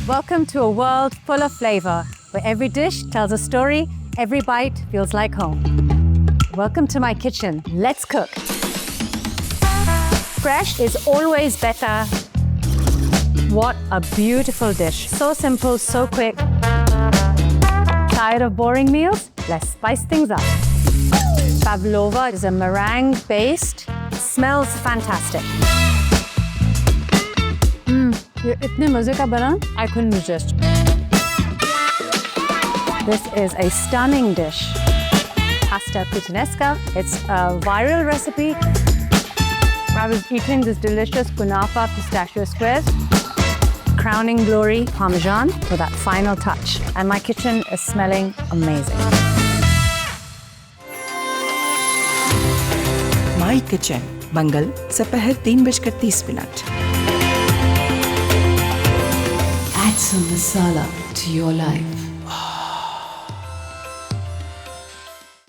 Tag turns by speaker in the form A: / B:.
A: Welcome to a world full of flavor, where every dish tells a story, every bite feels like home. Welcome to my kitchen. Let's cook. Fresh is always better. What a beautiful dish. So simple, so quick. Tired of boring meals? Let's spice things up. Pavlova is a meringue based. Smells fantastic. ये इतने मजे का बना, I couldn't resist. This is a stunning dish. Pasta puttanesca. It's a viral recipe. I was eating this delicious kunafa pistachio squares. Crowning glory parmesan for that final touch. And my kitchen is smelling amazing.
B: My kitchen. मंगल दोपहर 3:30.
C: Add some masala to your life.